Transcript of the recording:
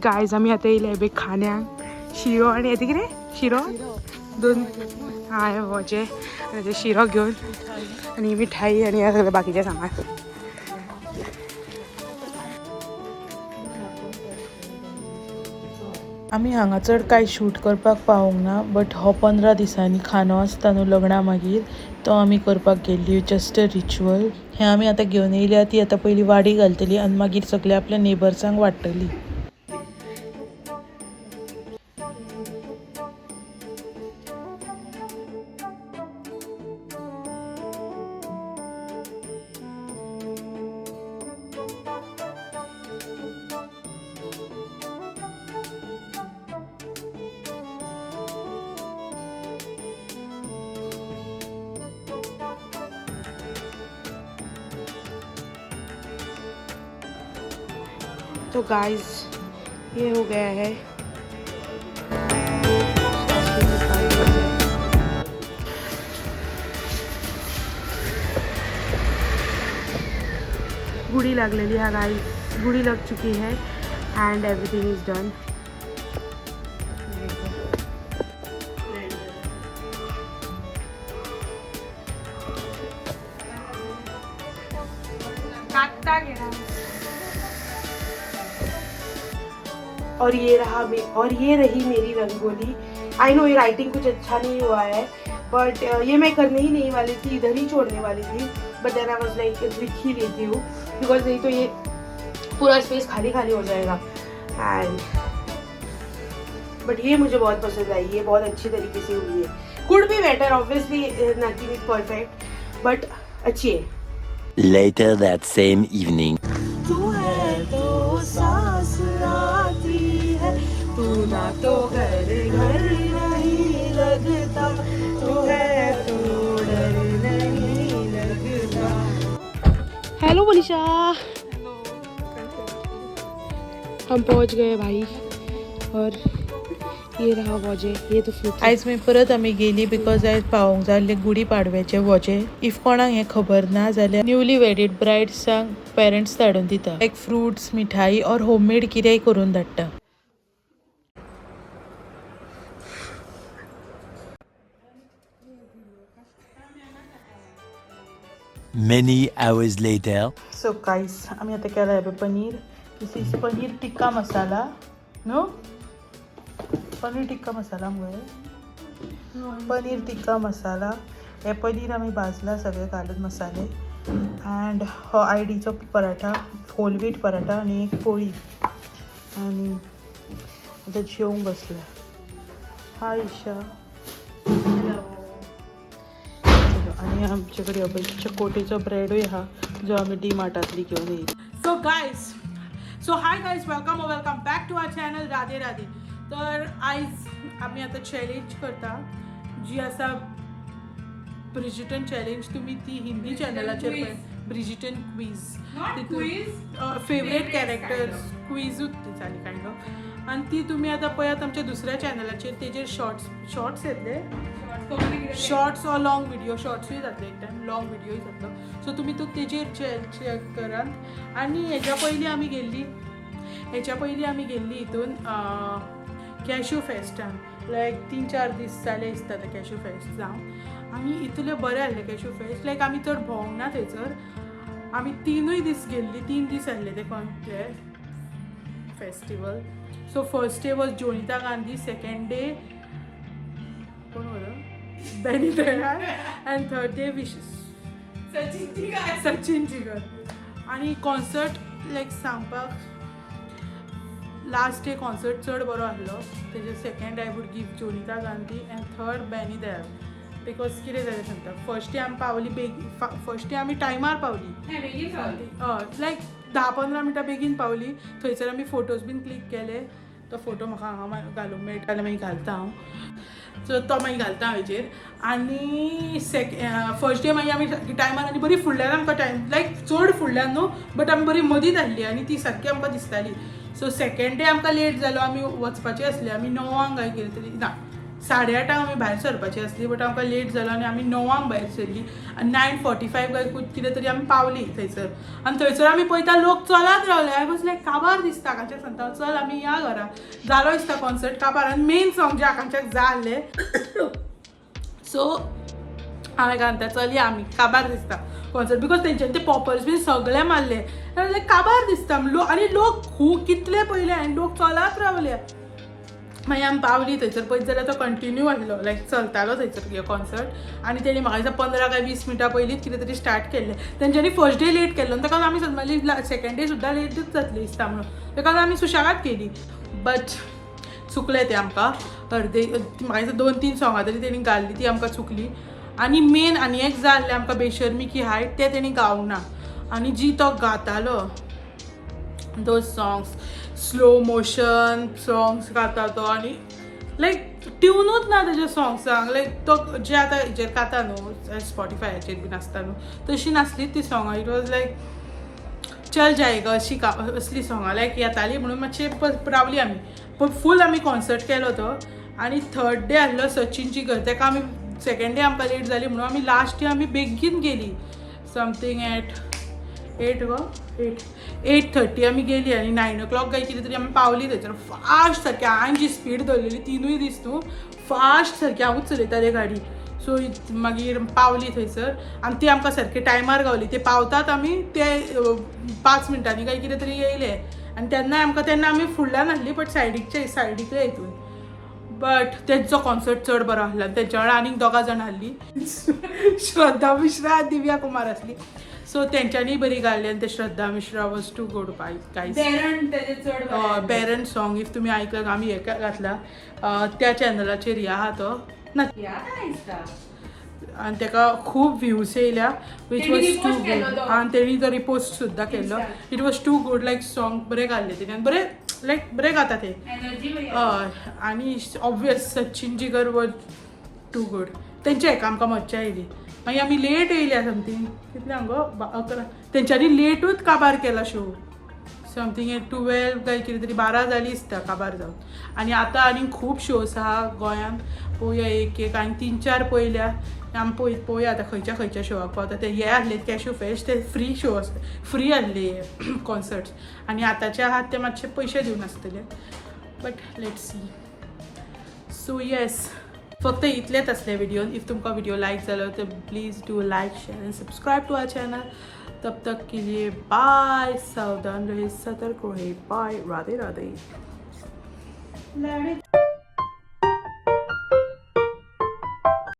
Guys आम्ही आता येयले बे खाण्याक शिरो आणि येते कितें शिरो दोन हाय वचे आणि ते शिरो घेऊन आणि मिठाई आणि हे सगळं बाकीचे सामान. आमी हांगा चड कांय शूट करपाक पावूंक ना बट हो 15 दिसांनी खानो आसता न्हू लग्ना मागीर तो आमी करपाक गेल्ली जस्ट अ रिच्युअल. हें आमी आतां घेवन येयल्या ती आतां पयलीं वाडी घालतली आनी मागीर सगळ्या आपल्या नेबर्सांक वाडटली. तो गाइस ये हो गया है. गुड़ी लागलेली है गाइस, गुड़ी लग चुकी है एंड एवरीथिंग इज डन. और ये रही मेरी रंगोली. आई नो ये राइटिंग कुछ अच्छा नहीं हुआ है बट ये मैं करने ही नहीं वाली थी, इधर ही छोड़ने वाली थी but then I was like लिख ही लेती हूँ बिकॉज नहीं तो ये पूरा स्पेस खाली खाली हो जाएगा. एंड बट ये मुझे बहुत पसंद आई, ये बहुत अच्छी तरीके से हुई है. Could be better obviously, nothing is perfect but अच्छी है. Later that same evening. तू है तो सांस आती है, तू ना तो घर घर नहीं लगता, तू है तो डर नहीं लगता. हेलो मनीषा, हम पहुंच गए भाई और ये रहा वॉजे, ये तो फ्रूट. आयज मागीर परत आमी गेली बिकॉज आयज पावोंक जाल्ले गुडी पाडव्याचे वजे. इफ कोणाक हें खबर ना जाल्यार न्यूली वेडीड ब्रायड्सांक पेरंट्स धाडून दिता लायक फ्रुट्स मिठाई और होममेड कितेंय करून धाडटा. Many hours later. So guys आमी आतां केला हे paneer. This is paneer tikka masala no paneer tikka masala मुळे पनीर टिक्का मसाला. हे पनीर आमी भाजला सगळे घालून मसाले अँड हो आयडीचो पराठा, होल व्हीट पराठा आणि एक पोळी आणि आता जेवंक बसला. हाय ईशा. आणि आमच्याकडे चकोटीचो ब्रेडूय हा जो आमी डी मार्टांतली घेवन येयली. So guys, so hi guys, welcome back to our channel Radhe Radhe. तर आयज आमी आतां चॅलेंज करता जी आसा ब्रिजिटन चॅलेंज. तुम्ही ती हिंदी चॅनलाचेर पळय, ब्रिजिटन क्वीज, फेवरेट कॅरेक्टर्स क्विजूच ती जाली कायंड ऑफ. आनी ती तुमी आतां पळयात आमच्या दुसऱ्या चॅनलाचेर, तेजेर शॉर्ट्स येतले, शॉर्ट्स ऑर लॉंग व्हिडिओ. शॉर्ट्सूय जातले एक टायम, लॉंग व्हिडिओय जातलो. सो तुमी तो तेजेर चॅक करात. आनी हेच्या पयलीं आमी गेल्ली हितून कॅश्यू फेस्टान, लायक 3-4 दीस जाले दिसता ते कॅश्यू फेस्ट जावन. आमी इतले बरें आहले कॅश्यू फेस्ट, लायक आमी चड भोंवंक ना थंयसर. आमी 3 दीस गेल्ली, 3 दीस आहले ते festival. So first day was Jonita Gandhi, second day कोण होतं Benny Dayal and third day Sachin Jigar. आणि कॉन्सर्ट लायक सांगपाक लास्ट डे कॉन्सर्ट चड बरो आहलो. तेजे second I would give Jonita Gandhi and third बेनी दयाल बिकॉज कितें जालें सांगता. फर्स्ट डे आमी पावली फर्स्ट डे आमी टायमार पावली, लायक 10-15 मिनटां बेगीन पावली. थंयसर आमी फोटोज बीन क्लिक केले. तो फोटो म्हाका हांगा घालूंक मेळटा जाल्यार मागीर घालता हांव. सो तो मागीर घालता हाचेर. आनी फर्स्ट डे मागीर आमी टायमार आनी बरी फुडल्यान आमकां टायम, लायक चड फुडल्यान न्हू बट आमी बरी मदींच आहली आनी ती सारकी आमकां दिसताली. सो सेकंड डे आमकां लेट जालो, आमी वचपाचें आसलें. आमी 9 काय केली तरी ना 8:30 आमी भायर सरपाची आसली बट आमकां लेट जालो आनी आमी 9 भायर सरली आनी 9:45 काय कितें तरी आमी पावली थंयसर आनी थंयसर आमी पळयता लोक चलत रावले आय वॉज लायक काबार दिसता आकांक्षाक सांगता चल आमी या घरा जालो दिसता कॉन्सर्ट काबार आनी मेन सॉंग जे आकांक्षाक जाय आसलें सो हांवें घालता चल या आमी काबार दिसता कॉन्सर्ट बिकॉज तेंच्यांनी ते पॉपर्स बीन सगळे मारले लायक काबार दिसता आनी लोक खूब कितले पयले आनी लोक चलत रावले मागीर आमी पावली थंयसर पळयत जाल्यार तो कंटिन्यू आसलो लायक चलतालो थंयसर कॉन्सर्ट आनी तेणी म्हाका दिसता 15 काय 20 मिनटां पयलींच कितें तरी स्टार्ट केल्लें तेंच्यांनी फर्स्ट डे लेट केल्लो ताका आमी समजली सेकंड डे सुद्दां लेटूच जातली दिसता म्हणून ताका आमी सुशेगाद केली बट चुकलें तें आमकां अर्दे म्हाका दिसता 2-3 सॉंगां तरी तेणी घाल्ली ती आमकां चुकली आनी मेन आनी एक जाय आसलें आमकां बेशर्मी की हायट तें तेणी गावना आनी जी तो गातालो those songs slow motion songs गाता तो आनी लायक ट्युनूच ना तेज्या सॉंग्सांक लायक तो जे आतां हेजेर गाता न्हू स्पॉटिफायाचेर बीन आसता न्हू तशी नासलीच ती सॉंगां इट वॉज लायक चल जायगा अशी असली सॉंगां लायक येताली म्हणून मातशे रावली आमी पूण फूल आमी कॉन्सर्ट केलो तो आनी थर्ड डे आसलो सचिन जिगर ताका आमी सेकंड डे आमकां लेट जाली म्हणून आमी लास्ट डे आमी बेगीन गेली समथींग एट 8:30 आमी गेली आनी 9 o'clock काय कितें तरी आमी पावली थंयसर फास्ट सारकी हांवें जी स्पीड धरलेली 3 दीस न्हू फास्ट सारकी हांवूच चलयतालें गाडी सो मागीर पावली थंयसर आनी ती आमकां सारकी टायमार गावली ते पावतात आमी ते 5 मिनटांनी काय कितें तरी येयले आनी तेन्ना आमी फुडल्यान आसली बट सायडीकले हितून बट तेंचो कॉन्सर्ट चड बरो आसलो तेंच्या वांगडा आनीक 2 जाण आसली श्रद्धा मिश्रा दिव्या कुमार आसली सो तेंच्यांनी बरी गायली आनी ते Shraddha Mishra was too good guys बेरन सॉंग इफ तुमी आयकलां आमी हेका घातला त्या चॅनलाचेर ह्या आहा तो ना आनी ताका खूब व्ह्यूज येयल्या वीच वॉज टू गूड आनी तेणी तो रिपोस्ट सुद्दां केल्लो it was too good like song बरें घाल्लें तेणी आनी बरें लायक बरें गाता ते हय आनी obvious Sachin Jigar was too good तेंचे हेका आमकां मज्जा येयली मागीर आमी लेट येयल्या समथींग कितल्यांक गो 11 तेंच्यांनी लेटूच काबार केला शो समथींग 12 काय कितें तरी 12 जाली दिसता काबार जावन आनी आतां आनीक खूब शोज आहा गोंयान पळोवया एक आनी 3-4 पयल्या आमी पळोवया आतां खंयच्या शोवाक पावता ते हे आसले कॅशू फेस्ट ते फ्री शो फ्री आसले कॉन्सर्ट्स आनी आतांचे आहात ते मातशे पयशे दिवन आसतले but let's see so yes फक्त इतलेच असले व्हिडिओन इफ तुमकां व्हिडिओ लायक जालो तर please do like share and subscribe to our channel तब तक के लिए बाय सावधान रहे सतर्क रहे बाय राधे राधे